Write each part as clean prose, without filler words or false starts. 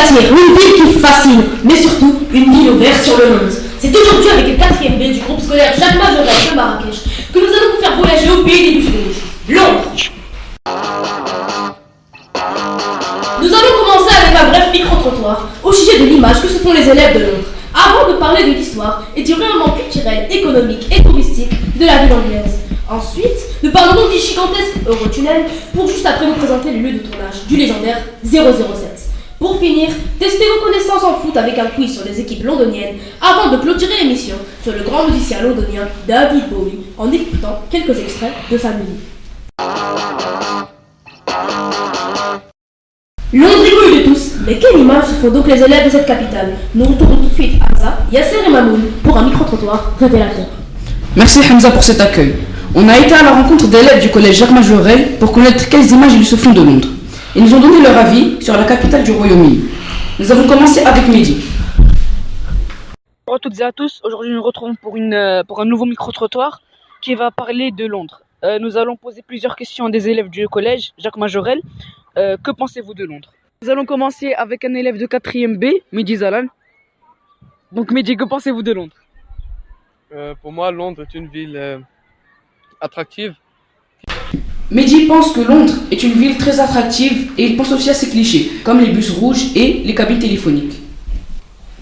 attire, une ville qui fascine, mais surtout une ville ouverte sur le monde. C'est aujourd'hui avec le 4e B du groupe scolaire Jacques Majorel de Marrakech que nous allons vous faire voyager au pays des bus rouges, Londres. Nous allons commencer avec un bref micro-trottoir au sujet de l'image que se font les élèves de Londres, avant de parler de l'histoire et du rayonnement culturel, économique et touristique de la ville anglaise. Ensuite, nous parlerons du gigantesque Eurotunnel pour juste après vous présenter le lieu de tournage du légendaire 007. Pour finir, testez vos connaissances en foot avec un quiz sur les équipes londoniennes avant de clôturer l'émission sur le grand musicien londonien David Bowie en écoutant quelques extraits de sa musique. Londres brûle de tous, mais quelle image font donc les élèves de cette capitale? Nous retournons tout de suite à Hamza, Yasser et Mamoun pour un micro-trottoir révélateur. Merci Hamza pour cet accueil. On a été à la rencontre d'élèves du collège Jacques Majorel pour connaître quelles images ils se font de Londres. Ils nous ont donné leur avis sur la capitale du Royaume-Uni. Nous avons commencé avec Mehdi. Bonjour à toutes et à tous, aujourd'hui nous nous retrouvons pour un nouveau micro-trottoir qui va parler de Londres. Nous allons poser plusieurs questions à des élèves du collège Jacques Majorel. Que pensez-vous de Londres? Nous allons commencer avec un élève de 4e B, Mehdi Zalan. Donc Mehdi, que pensez-vous de Londres? Pour moi, Londres est une ville attractive. Mehdi pense que Londres est une ville très attractive et il pense aussi à ses clichés, comme les bus rouges et les cabines téléphoniques.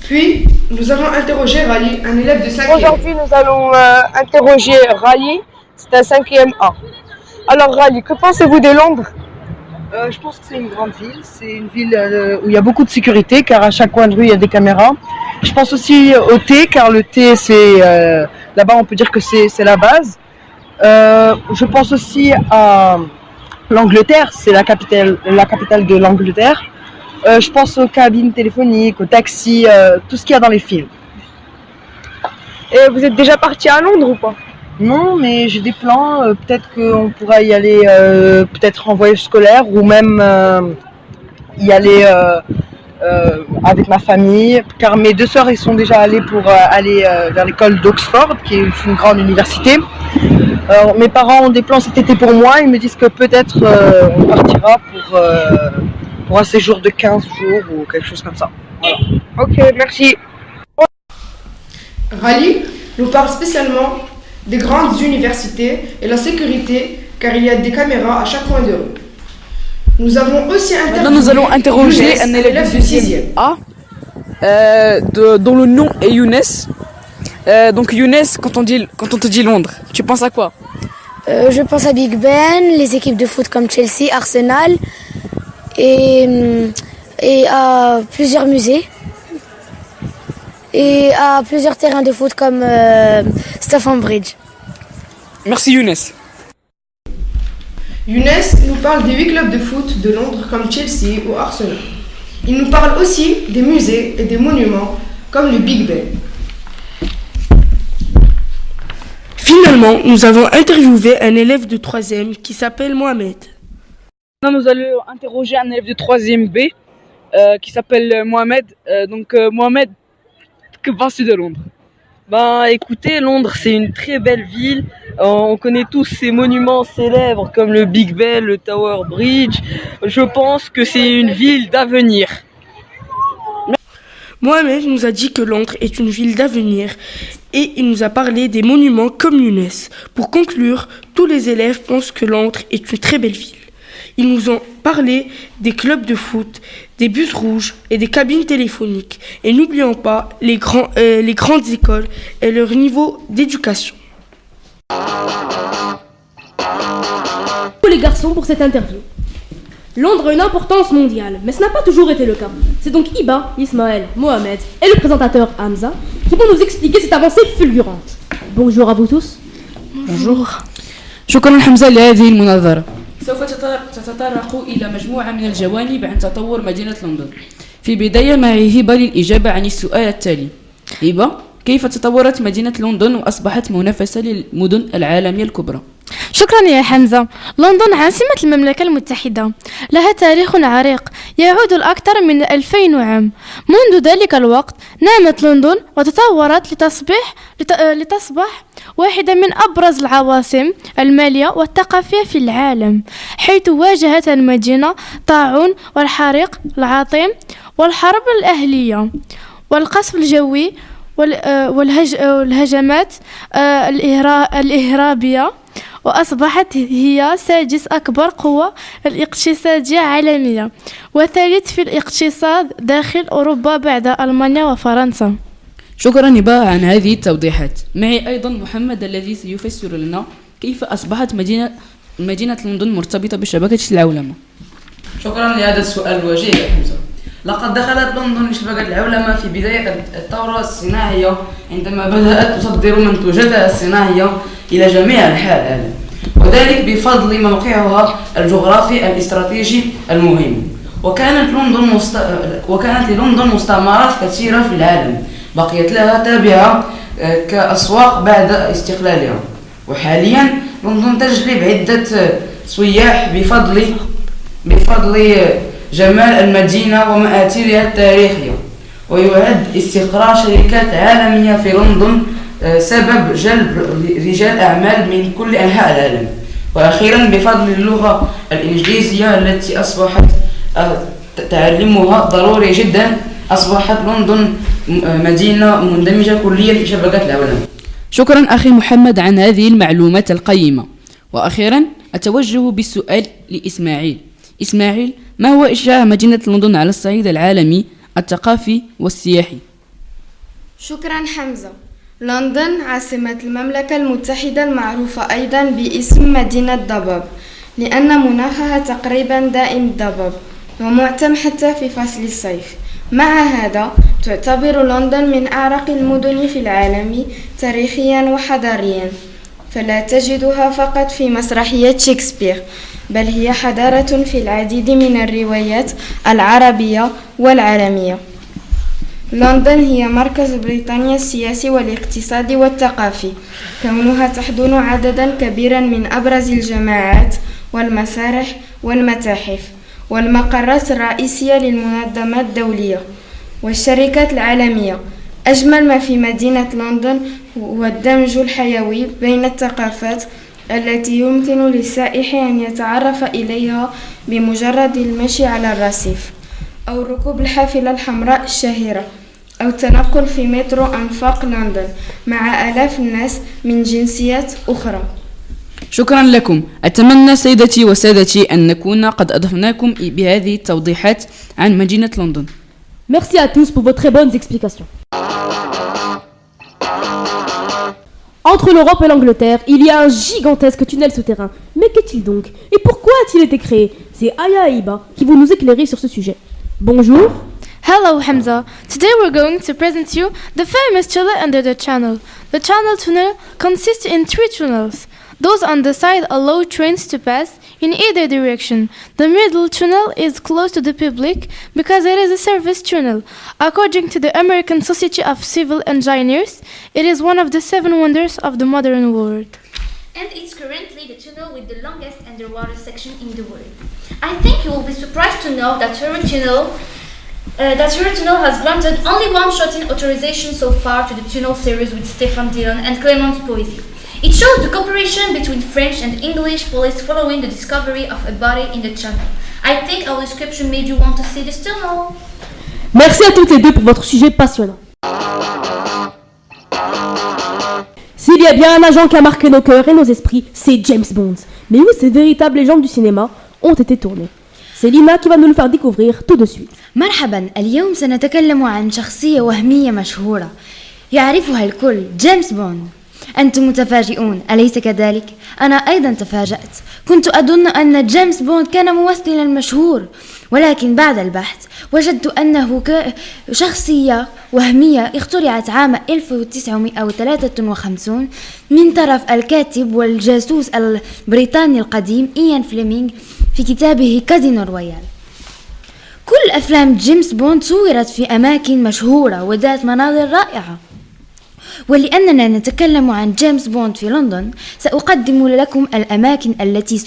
Puis, nous avons interrogé Rally, un élève de 5e. Aujourd'hui, nous allons interroger Rally, c'est un 5e A. Alors Rally, que pensez-vous de Londres? Je pense que c'est une grande ville, c'est une ville où il y a beaucoup de sécurité car à chaque coin de rue il y a des caméras. Je pense aussi au thé car le thé c'est là-bas on peut dire que c'est la base. Je pense aussi à l'Angleterre, c'est la capitale de l'Angleterre. Je pense aux cabines téléphoniques, aux taxis, tout ce qu'il y a dans les films. Et vous êtes déjà parti à Londres ou pas? Non, mais j'ai des plans, peut-être qu'on pourra y aller peut-être en voyage scolaire ou même y aller avec ma famille, car mes deux sœurs ils sont déjà allées pour aller vers l'école d'Oxford, qui est une grande université. Mes parents ont des plans cet été pour moi, ils me disent que peut-être on partira pour un séjour de 15 jours ou quelque chose comme ça. Voilà. Ok, merci. Rally nous parle spécialement des grandes universités et la sécurité, car il y a des caméras à chaque coin de rue. Nous avons aussi Maintenant, nous allons interroger un élève de 6e A, dont le nom est Younes. Donc Younes, quand on te dit Londres, tu penses à quoi? Je pense à Big Ben, les équipes de foot comme Chelsea, Arsenal et à plusieurs musées et à plusieurs terrains de foot comme Stamford Bridge. Merci Younes. Younes nous parle des 8 clubs de foot de Londres comme Chelsea ou Arsenal. Il nous parle aussi des musées et des monuments comme le Big Ben. Finalement, nous avons interviewé un élève de 3e qui s'appelle Mohamed. Maintenant, nous allons interroger un élève de 3e B qui s'appelle Mohamed. Mohamed, que penses-tu de Londres? Écoutez, Londres c'est une très belle ville. On connaît tous ces monuments célèbres comme le Big Ben, le Tower Bridge. Je pense que c'est une ville d'avenir. Mohamed nous a dit que Londres est une ville d'avenir et il nous a parlé des monuments comme Younes. Pour conclure, tous les élèves pensent que Londres est une très belle ville. Ils nous ont parlé des clubs de foot, des bus rouges et des cabines téléphoniques. Et n'oublions pas les grandes écoles et leur niveau d'éducation. Pour les garçons pour cette interview. Londres a une importance mondiale, mais ce n'a pas toujours été le cas. C'est donc Iba, Ismaël, Mohamed et le présentateur Hamza qui vont nous expliquer cette avancée fulgurante. Bonjour à vous tous. Bonjour. شكرا حمزة لهذه المناظرة. سوف تتطرق إلى مجموعة من الجوانب عن تطور مدينة لندن. في بداية معي هبة للإجابة عن السؤال التالي. هبة، كيف تطورت مدينة لندن وأصبحت منافسة للمدن العالمية الكبرى؟ شكرا يا حمزة. لندن عاصمة المملكة المتحدة، لها تاريخ عريق يعود لأكثر من 2000 عام. منذ ذلك الوقت نامت لندن وتطورت لتصبح واحدة من أبرز العواصم المالية والثقافية في العالم، حيث واجهت المدينة طاعون والحريق العظيم والحرب الأهلية والقصف الجوي والهجمات الإرهابية، وأصبحت هي سادس أكبر قوة الاقتصادية عالمية وثالث في الاقتصاد داخل أوروبا بعد ألمانيا وفرنسا. شكرا نباء عن هذه التوضيحات. معي أيضا محمد الذي سيفسر لنا كيف أصبحت مدينة لندن مرتبطة بشبكة العولمة. شكرا لهذا السؤال الوجيه يا حمزة. لقد دخلت لندن لشبكة العولمة في بداية الثورة الصناعية عندما بدأت تصدر منتوجاتها الصناعية إلى جميع أنحاء العالم، وذلك بفضل موقعها الجغرافي الاستراتيجي المهم. وكانت لندن مستعمرات كثيرة في العالم بقيت لها تابعة كأسواق بعد استقلالها، وحاليا لندن تجلب عدة سياح بفضل جمال المدينة ومآثرها التاريخية. ويعد استقرار شركات عالمية في لندن سبب جلب رجال أعمال من كل أنحاء العالم. وأخيرا بفضل اللغة الإنجليزية التي أصبحت تعلمها ضروري جدا، أصبحت لندن مدينة مندمجة كليا في شبكة العولمة. شكرا أخي محمد عن هذه المعلومات القيمة. وأخيرا أتوجه بالسؤال لإسماعيل. إسماعيل، ما هو إشعاع مدينة لندن على الصعيد العالمي الثقافي والسياحي؟ شكرا حمزة. لندن عاصمة المملكة المتحدة المعروفة أيضا باسم مدينة ضباب، لأن مناخها تقريبا دائم الضباب ومعتم حتى في فصل الصيف. مع هذا تعتبر لندن من أعرق المدن في العالم تاريخيا وحضاريا، فلا تجدها فقط في مسرحية شكسبير، بل هي حضارة في العديد من الروايات العربية والعالمية. لندن هي مركز بريطانيا السياسي والاقتصادي والثقافي، كونها تحضن عددا كبيرا من أبرز الجماعات والمسارح والمتاحف والمقرات الرئيسية للمنظمات الدولية والشركات العالمية. أجمل ما في مدينة لندن هو الدمج الحيوي بين الثقافات التي يمكن للسائح أن يتعرف إليها بمجرد المشي على الرصيف، أو ركوب الحافلة الحمراء الشهيرة، أو التنقل في مترو أنفاق لندن مع آلاف الناس من جنسيات أخرى. شكرا لكم. أتمنى سيدتي وسادتي أن نكون قد أضفناكم بهذه التوضيحات عن مدينة لندن. Merci à tous pour vos très bonnes explications. Entre l'Europe et l'Angleterre, il y a un gigantesque tunnel souterrain. Mais qu'est-il donc? Et pourquoi a-t-il été créé? C'est Aya Aiba qui va nous éclairer sur ce sujet. Bonjour. Hello Hamza. Today we're going to present you the famous tunnel under the channel. The channel tunnel consists in 3 tunnels. Those on the side allow trains to pass in either direction. The middle tunnel is close to the public because it is a service tunnel. According to the American Society of Civil Engineers, it is one of the 7 wonders of the modern world. And it's currently the tunnel with the longest underwater section in the world. I think you will be surprised to know that Eurotunnel has granted only one shot-in authorization so far to the tunnel series with Stefan Dillon and Clémence Poésy. It shows the cooperation between French and English police following the discovery of a body in the channel. I think our description made you want to see this tunnel. Merci à toutes les deux pour votre sujet passionnant. S'il y a bien un agent qui a marqué nos cœurs et nos esprits, c'est James Bond. Mais où ces véritables légendes du cinéma ont été tournées? C'est Lina qui va nous le faire découvrir tout de suite. مرحبا. اليوم سنتكلم عن شخصية وهمية مشهورة يعرفها الكل، جيمس بوند. أنتم متفاجئون أليس كذلك؟ أنا أيضا تفاجأت. كنت أظن أن جيمس بوند كان ممثلا مشهور، ولكن بعد البحث وجدت أنه شخصية وهمية اخترعت عام 1953 من طرف الكاتب والجاسوس البريطاني القديم إيان فليمينغ في كتابه كازينو رويال. كل أفلام جيمس بوند صورت في أماكن مشهورة وذات مناظر رائعة، ولأننا نتكلم عن جيمس بوند في لندن سأقدم لكم الأماكن التي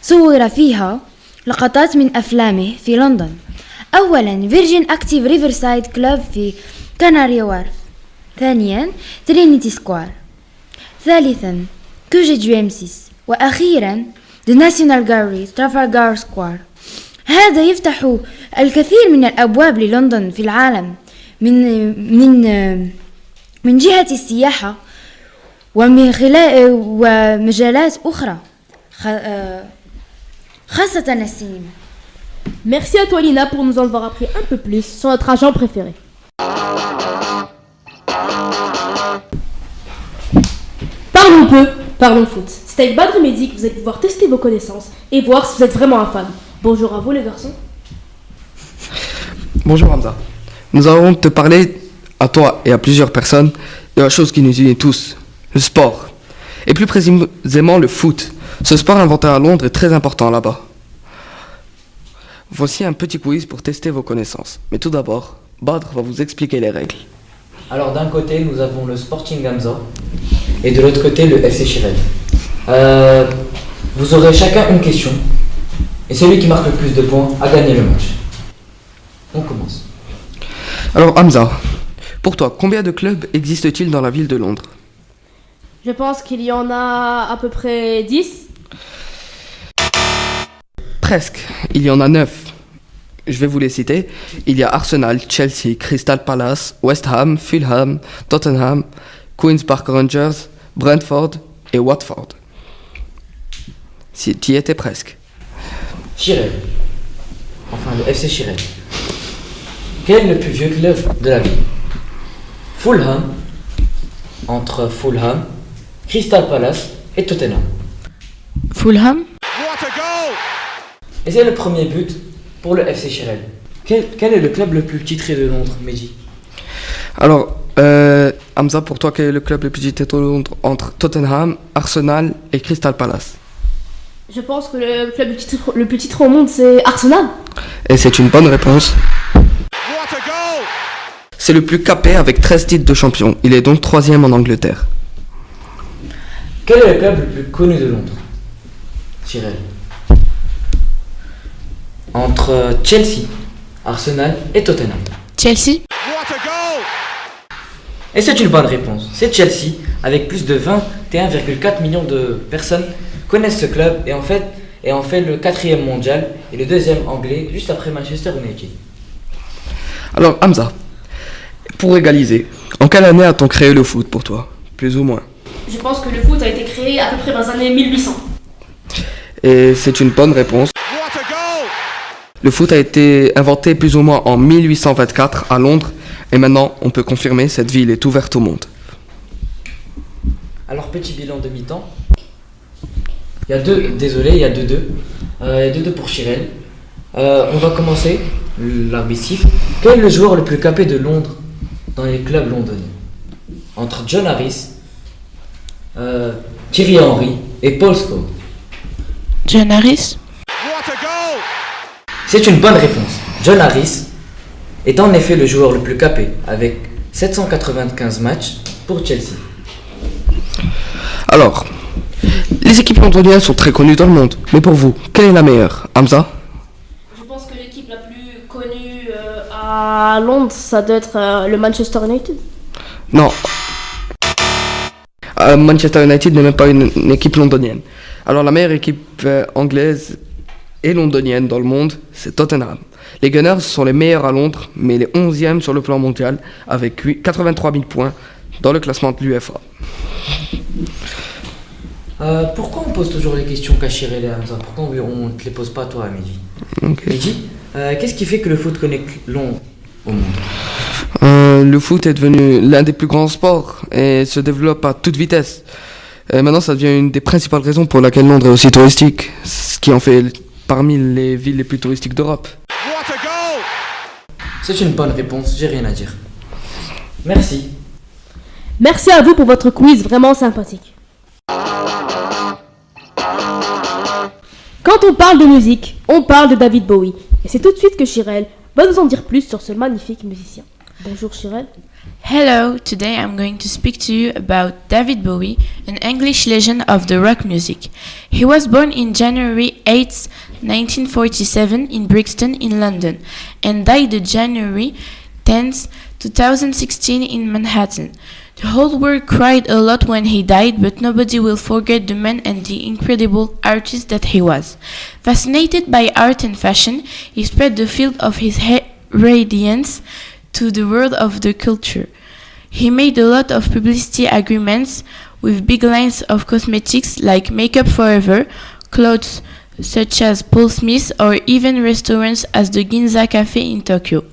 صور فيها لقطات من أفلامه في لندن. أولا فيرجين أكتيف ريفرسايد كلوب في كاناري وارف. ثانيا ترينيتي سكوير. ثالثا كوجي جيمسيس. وأخيرا The National Gallery ترافالغار سكوير. هذا يفتح الكثير من الأبواب للندن في العالم من جهة السياحة ومن خلال ومجالات أخرى خاصة السينما. Merci à toi Lina pour nous en avoir appris un peu plus sur notre agent préféré. Parlons peu, parlons foot. C'est avec Badr Mehdi que vous allez pouvoir tester vos connaissances et voir si vous êtes vraiment un fan. Bonjour à vous les garçons. Bonjour Hamza. Nous allons te parler à toi et à plusieurs personnes de la chose qui nous unit tous, le sport. Et plus précisément le foot. Ce sport inventé à Londres est très important là-bas. Voici un petit quiz pour tester vos connaissances. Mais tout d'abord, Badr va vous expliquer les règles. Alors d'un côté, nous avons le Sporting Hamza et de l'autre côté, le FC Shirel. Vous aurez chacun une question et celui qui marque le plus de points a gagné le match. On commence. Alors Hamza, pour toi, combien de clubs existe-t-il dans la ville de Londres? Je pense qu'il y en a à peu près 10. Presque, il y en a 9. Je vais vous les citer. Il y a Arsenal, Chelsea, Crystal Palace, West Ham, Fulham, Tottenham, Queen's Park Rangers, Brentford et Watford. Si tu y étais presque. Shirel. Enfin, le FC Shirel. Quel est le plus vieux club de la ville? Fulham, entre Fulham, Crystal Palace et Tottenham. Fulham. Et c'est le premier but pour le FC Shirel. Quel est le club le plus titré de Londres, Mehdi? Alors, Hamza, pour toi, quel est le club le plus titré de Londres entre Tottenham, Arsenal et Crystal Palace? Je pense que le club le plus titré au monde, c'est Arsenal. Et c'est une bonne réponse. C'est le plus capé avec 13 titres de champion. Il est donc 3e en Angleterre. Quel est le club le plus connu de Londres, Shirel? Entre Chelsea, Arsenal et Tottenham. Chelsea. Et c'est une bonne réponse. C'est Chelsea, avec plus de 21,4 millions de personnes connaissent ce club et en fait le 4e mondial et le 2e anglais juste après Manchester United. Alors Hamza, pour égaliser, en quelle année a-t-on créé le foot pour toi? Plus ou moins. Je pense que le foot a été créé à peu près dans les années 1800. Et c'est une bonne réponse. Le foot a été inventé plus ou moins en 1824 à Londres et maintenant on peut confirmer cette ville est ouverte au monde. Alors petit bilan de mi-temps. Il y a 2-2. Il y a 2-2 pour Shirel. On va commencer. L'arbitre siffle. Quel est le joueur le plus capé de Londres dans les clubs londoniens? Entre John Harris, Thierry Henry et Paul Scholes. John Harris. C'est une bonne réponse. John Harris est en effet le joueur le plus capé avec 795 matchs pour Chelsea. Alors, les équipes londoniennes sont très connues dans le monde. Mais pour vous, quelle est la meilleure? Hamza? Je pense que l'équipe la plus connue à Londres, ça doit être le Manchester United. Non. Manchester United n'est même pas une équipe londonienne. Alors la meilleure équipe anglaise et londonienne dans le monde, c'est Tottenham. Les Gunners sont les meilleurs à Londres, mais les 11e sur le plan mondial, avec 83 000 points dans le classement de l'UEFA. Pourquoi on pose toujours les questions qu'à Shirel et Hamza? Pourquoi on ne te les pose pas toi, Mehdi? Okay. Mehdi, qu'est-ce qui fait que le foot connecte Londres au monde? Le foot est devenu l'un des plus grands sports et se développe à toute vitesse. Et maintenant, ça devient une des principales raisons pour laquelle Londres est aussi touristique, ce qui en fait parmi les villes les plus touristiques d'Europe. C'est une bonne réponse, j'ai rien à dire. Merci. Merci à vous pour votre quiz vraiment sympathique. Quand on parle de musique, on parle de David Bowie. Et c'est tout de suite que Shirel va nous en dire plus sur ce magnifique musicien. Bonjour Shirel. Hello, today I'm going to speak to you about David Bowie, an English legend of the rock music. He was born in January 8, 1947 in Brixton in London and died on January 10th, 2016 in Manhattan. The whole world cried a lot when he died, but nobody will forget the man and the incredible artist that he was. Fascinated by art and fashion, he spread the field of his radiance to the world of the culture. He made a lot of publicity agreements with big lines of cosmetics like Makeup Forever, clothes such as Paul Smith, or even restaurants as the Ginza Cafe in Tokyo.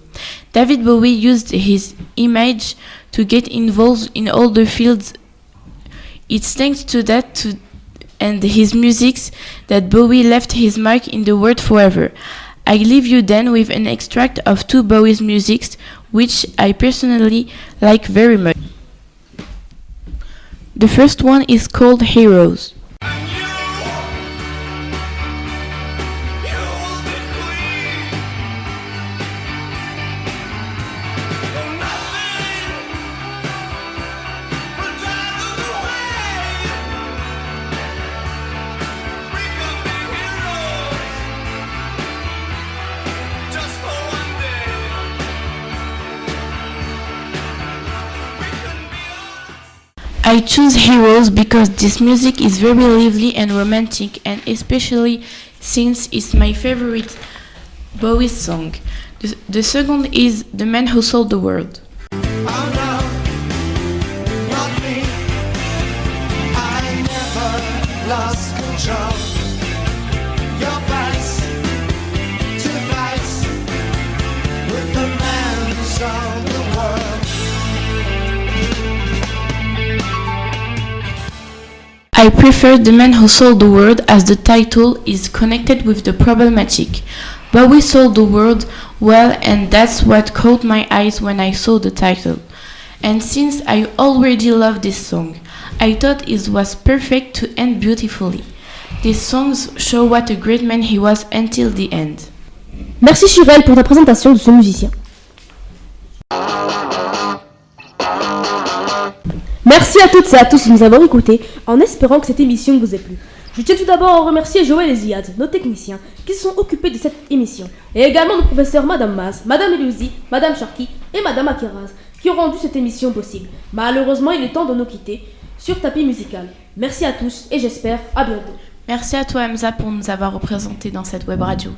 David Bowie used his image to get involved in all the fields. It's thanks to that and his music that Bowie left his mark in the world forever. I leave you then with an extract of two Bowie's musics, which I personally like very much. The first one is called Heroes. I choose Heroes because this music is very lively and romantic, and especially since it's my favorite Bowie song. The second is The Man Who Sold the World. Lost control. Your vice to vice with the man who sold the world. I prefer The Man Who Sold the World as the title is connected with the problematic. Bowie sold the world well, and that's what caught my eyes when I saw the title. And since I already love this song, I thought it was perfect to end beautifully. These songs show what a great man he was until the end. Merci Chirel pour ta présentation de ce musicien. Merci à toutes et à tous de nous avoir écoutés, en espérant que cette émission vous ait plu. Je tiens tout d'abord à remercier Joël et Ziad, nos techniciens, qui se sont occupés de cette émission, et également nos professeurs Madame Maz, Madame Elouzi, Madame Sharki et Madame Akiraz, qui ont rendu cette émission possible. Malheureusement, il est temps de nous quitter sur tapis musical. Merci à tous et j'espère à bientôt. Merci à toi Hamza pour nous avoir représentés dans cette web radio.